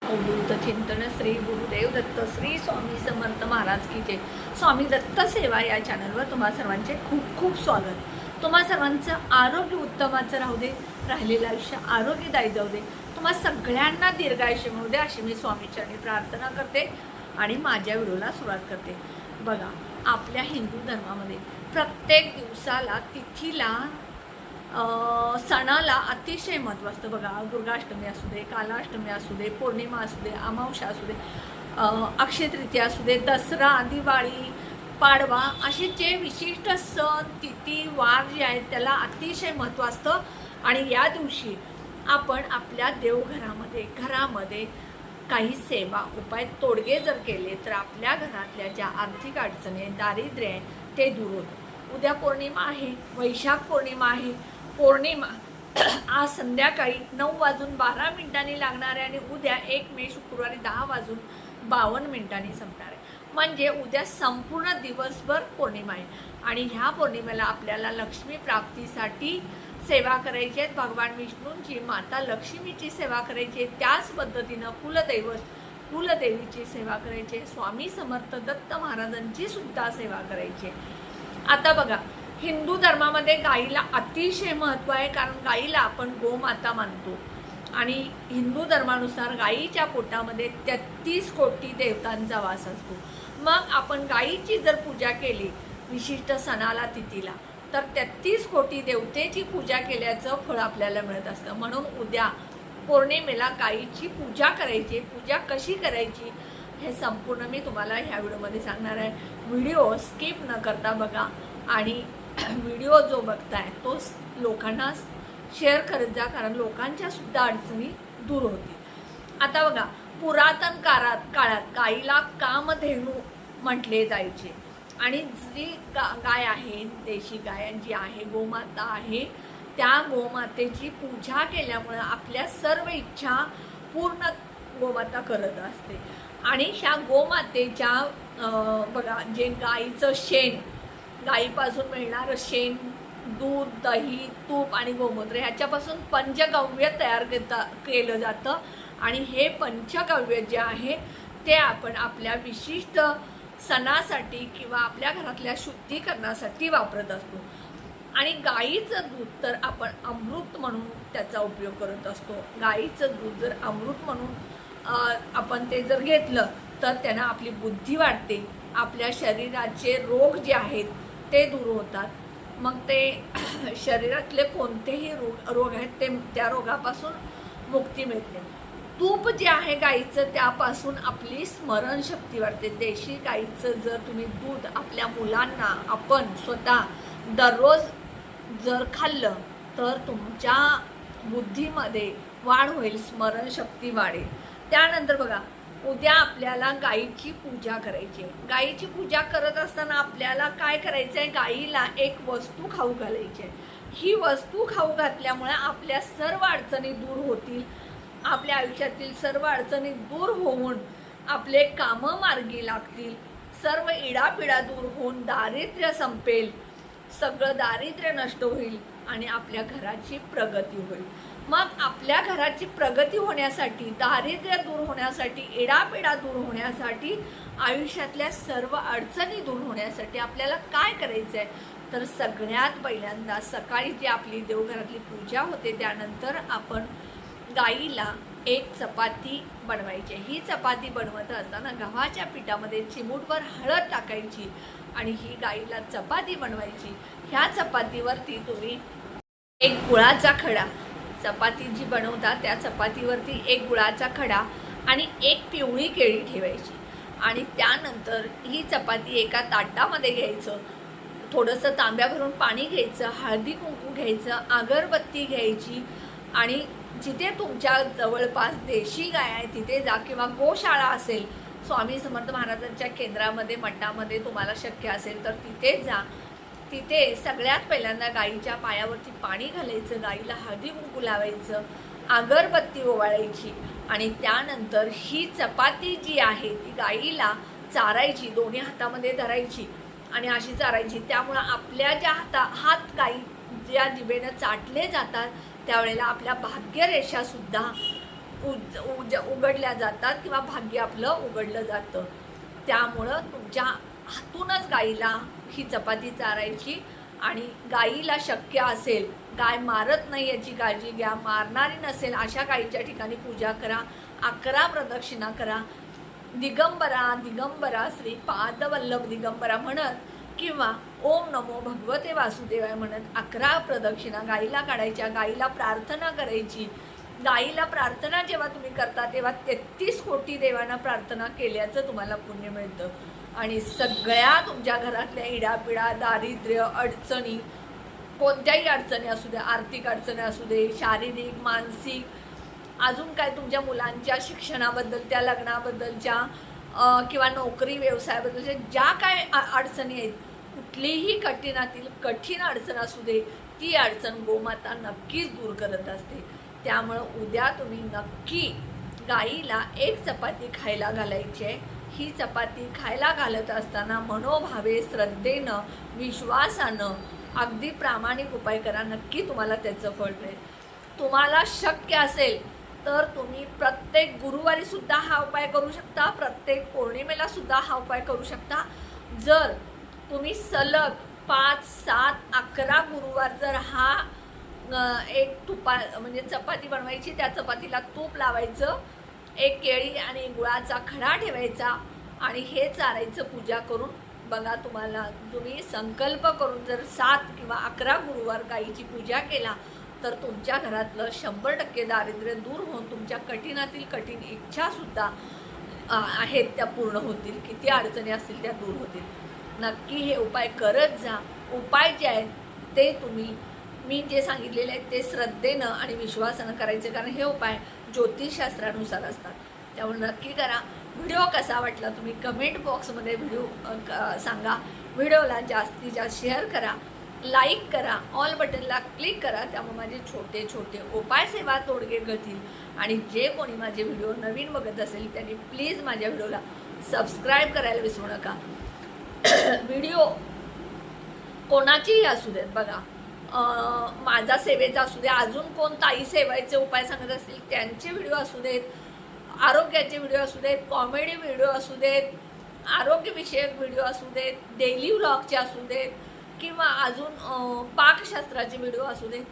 अवधूत चिंतन श्री गुरुदेव दत्त श्री स्वामी समर्थ महाराज की जय। स्वामी दत्त सेवा या चॅनलवर तुम्हा सर्वांचे खूप खूप स्वागत। तुम्हा सर्वांचं आरोग्य उत्तमाचं राहू दे, राहिलेलं आयुष्य आरोग्यदायी जाऊ दे, तुम्हा सगळ्यांना दीर्घायुष्य मिळू दे अशी मी स्वामीचरणी प्रार्थना करते आणि माझ्या व्हिडिओला सुरुवात करते। बघा, आपल्या हिंदू धर्मामध्ये प्रत्येक दिवसाला तिथीला सणाला अतिशय महत्त्व असतं। बघा, दुर्गाष्टमी असू दे, कालाष्टमी असू दे, पौर्णिमा असू दे, अमावस्या असू दे, अक्षय तृतीया असू दे, दसरा, दिवाळी, पाडवा असे जे विशिष्ट सण तिथी वार जे आहेत त्याला अतिशय महत्त्व असतं। आणि या दिवशी आपण आपल्या घरामध्ये काही सेवा उपाय तोडगे जर केले तर आपल्या घरातल्या ज्या आर्थिक अडचणी दारिद्र्य आहे ते दूर होतं। उद्या पौर्णिमा आहे, वैशाख पौर्णिमा आहे। पौर्णिमा आज संध्याकाळी 9:12 लागणार आहे आणि उद्या 1 मे शुक्रवारी 10:52 संपणार आहे। म्हणजे उद्या संपूर्ण दिवसभर पौर्णिमा आहे आणि ह्या पौर्णिमेला आपल्याला लक्ष्मी प्राप्तीसाठी सेवा करायची आहे। भगवान विष्णूंची, माता लक्ष्मीची सेवा करायची आहे। त्याच पद्धतीनं कुलदेवीची सेवा करायची आहे। स्वामी समर्थ दत्त महाराजांची सुद्धा सेवा करायची आहे। आता बघा, हिंदू धर्मामध्ये गाईला अतिशय महत्त्व आहे, कारण गाईला आपण गोमाता मानतो आणि हिंदू धर्मानुसार गाईच्या पोटामध्ये 33 कोटी देवतांचा वास असतो। मग आपण गाईची जर पूजा केली विशिष्ट सणाला तिथीला तर 33 कोटी देवतेची पूजा केल्याचं फळ आपल्याला मिळत असतं। म्हणून उद्या पौर्णिमेला गाईची पूजा करायची। पूजा कशी करायची हे संपूर्ण मी तुम्हाला ह्या व्हिडिओमध्ये सांगणार आहे। व्हिडिओ स्किप न करता बघा आणि व्हिडिओ जो बघताय तो लोकांना शेअर करत जा, कारण लोकांच्या सुद्धा अडचणी दूर होतील। आता बघा, पुरातन काळात गाईला कामधेनू म्हटले जायचे आणि जी गाय आहे, देशी गाय जी आहे, गोमाता आहे, त्या गोमातेची पूजा केल्यामुळे आपल्या सर्व इच्छा पूर्ण गोमाता करत असते। आणि ह्या गोमातेच्या बघा, जे गाईचं शेण, गाईपासून मिळणारं शेण, दूध, दही, तूप आणि गोमूत्र ह्याच्यापासून पंचगव्य तयार केलं जातं आणि हे पंचगव्य जे आहे ते आपण आपल्या विशिष्ट सणासाठी किंवा आपल्या घरातल्या शुद्धीकरणासाठी वापरत असतो। आणि गाईचं दूध तर आपण अमृत म्हणून त्याचा उपयोग करत असतो। गाईचं दूध जर अमृत म्हणून आपण ते जर घेतलं तर त्यानं आपली बुद्धी वाढते, आपल्या शरीराचे रोग जे आहेत ते दूर होतात। मग ते शरीरातले कोणतेही रोग आहेत ते त्या रोगापासून मुक्ती मिळते। तूप जे आहे गाईचं त्यापासून आपली स्मरणशक्ती वाढते। देशी गाईचं जर तुम्ही दूध आपल्या मुलांना आपण स्वतः दररोज जर खाल्लं तर तुमच्या बुद्धीमध्ये वाढ होईल, स्मरणशक्ती वाढेल। त्यानंतर बघा, उद्या आपल्याला गाईची पूजा करायची आहे। गाईची पूजा करत असताना आपल्याला काय करायचं आहे, गाईला एक वस्तू खाऊ घालायची आहे। ही वस्तू खाऊ घातल्यामुळे आपल्या सर्व अडचणी दूर होतील, आपल्या आयुष्यातील सर्व अडचणी दूर होऊन आपले कामं मार्गी लागतील, सर्व इडापिडा दूर होऊन दारिद्र्य संपेल, सगळं दारिद्र्य नष्ट होईल आणि आपल्या घराची प्रगती होईल। मग आपल्या घराची प्रगती होण्यासाठी, दारिद्र्य दूर होण्यासाठी, इडापिडा दूर होण्यासाठी, आयुष्यातल्या सर्व अडचणी दूर होण्यासाठी आपल्याला काय करायचं आहे तर सगळ्यात पहिल्यांदा सकाळी जी आपली देवघरातली पूजा होते त्यानंतर आपण गाईला एक चपाती बनवायची। ही चपाती बनवत असताना गव्हाच्या पिठामध्ये चिमूटभर हळद टाकायची आणि ही गाईला चपाती बनवायची। ह्या चपातीवरती तुम्ही एक गुळाचा खडा, चपाती जी बनवता त्या चपातीवरती एक गुळाचा खडा आणि एक पिवळी केळी ठेवायची आणि त्यानंतर ही चपाती एका ताटामध्ये घ्यायचं, थोडंसं तांब्या भरून पाणी घ्यायचं, हळदी कुंकू घ्यायचं, अगरबत्ती घ्यायची आणि जिथे तुमच्या जवळपास देशी गाय आहे तिथे जा किंवा गोशाळा असेल, स्वामी समर्थ महाराजांच्या केंद्रामध्ये, मठामध्ये तुम्हाला शक्य असेल तर तिथे जा। तिथे सगळ्यात पहिल्यांदा गाईच्या पायावरती पाणी घालायचं, गाईला हळदी कुंकू लावायचं, अगरबत्ती ओवाळायची आणि त्यानंतर ही चपाती जी आहे ती गाईला चारायची, दोन्ही हातामध्ये धरायची आणि अशी चारायची। त्यामुळं आपल्या ज्या हात गाई ज्या जिभेनं चाटले जातात त्यावेळेला आपल्या भाग्यरेषासुद्धा उघडल्या जातात किंवा भाग्य आपलं उघडलं जातं. त्यामुळं तुमच्या हातूनच गाईला ही चपाती चारायची आणि गाईला शक्य असेल, गाय मारत नाही याची काळजी घ्या, मारणारी नसेल अशा गाईच्या ठिकाणी पूजा करा, 11 प्रदक्षिणा करा, दिगंबरा दिगंबरा श्रीपाद वल्लभ दिगंबरा म्हणत किंवा ओम नमो भगवते वासुदेवाय म्हणत 11 प्रदक्षिणा गाईला काढायच्या, गाईला प्रार्थना करायची. गाईला प्रार्थना जेव्हा तुम्ही करता तेव्हा 33 कोटी देवांना प्रार्थना केल्याचं तुम्हाला पुण्य मिळतं. आणि सगळ्या तुमच्या घरातल्या इडापिडा, दारिद्र्य, अडचणी, कोणत्याही अडचणी असू दे, आर्थिक अडचणी असू दे, शारीरिक, मानसिक, अजून काय तुमच्या मुलांच्या शिक्षणाबद्दलच्या, लग्नाबद्दलच्या किंवा नोकरी व्यवसायाबद्दलच्या ज्या काय अडचणी आहेत, कुठलीही कठीणातील कठीण अडचण असू दे, ती अडचण गोमाता नक्कीच दूर करत असते. त्यामुळं उद्या तुम्ही नक्की गाईला 1 चपाती खायला घालायची आहे. ही चपाती खायला घालत असताना मनोभावे, श्रद्धेनं, विश्वासानं, अगदी प्रामाणिक उपाय करा. नक्की तुम्हाला त्याचं फळ मिळेल. तुम्हाला शक्य असेल तर तुम्ही प्रत्येक गुरुवारी सुद्धा हा उपाय करू शकता, प्रत्येक पौर्णिमेला सुद्धा हा उपाय करू शकता. जर तुम्ही सलग 5, 7, 11 गुरुवार जर हा एक म्हणजे चपाती बनवायची, त्या चपातीला तूप लावायचं, 1 केळी आणि गुळाचा खडा ठेवायचा आणि हे चारायचं पूजा करून बघा. तुम्ही संकल्प करून जर 7 किंवा 11 गुरुवार गाईची पूजा केला तर तुमच्या घरातलं 100% दारिद्र्य दूर होऊन तुमच्या कठीणातील कठीण इच्छासुद्धा आहेत त्या पूर्ण होतील. किती अडचणी असतील त्या दूर होतील. नक्की हे उपाय करत जा. उपाय जे आहेत ते तुम्ही मी जे सांगितलेले आहेत ते श्रद्धेनं आणि विश्वासानं करायचे, कारण हे उपाय ज्योतिषशास्त्रानुसार असतात. त्यामुळे नक्की करा. व्हिडिओ कसा वाटला तुम्ही कमेंट बॉक्समध्ये व्हिडिओ सांगा. व्हिडिओला जास्तीत जास्त शेअर करा, लाईक करा, ऑल बटनला क्लिक करा. त्यामुळे माझे छोटे छोटे उपाय सेवा तोडगे घडतील. आणि जे कोणी माझे व्हिडिओ नवीन बघत असेल त्यांनी प्लीज माझ्या व्हिडिओला सबस्क्राईब करायला विसरू नका. व्हिडिओ कोणाचीही असू देत बघा, माझा सेवेचा असू दे, अजून कोण ताई सेवायचे उपाय सांगत असतील त्यांचे व्हिडिओ असू देत, आरोग्याचे व्हिडिओ असू देत, कॉमेडी व्हिडिओ असू देत, आरोग्यविषयक व्हिडिओ असू देत, डेली व्लॉगचे असू देत किंवा अजून पाकशास्त्राचे व्हिडिओ असू देत,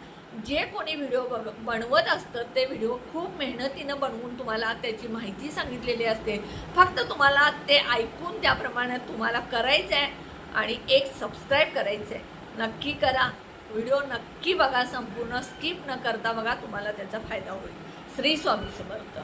जे कोणी व्हिडिओ बनवत असतं ते व्हिडिओ खूप मेहनतीनं बनवून तुम्हाला त्याची माहिती सांगितलेली असते. फक्त तुम्हाला ते ऐकून त्याप्रमाणे तुम्हाला करायचं आहे आणि एक सबस्क्राईब करायचं आहे. नक्की करा. व्हिडिओ नक्की बघा, संपूर्ण स्किप न करता बघा, तुम्हाला त्याचा फायदा होईल. श्री स्वामी समर्थ.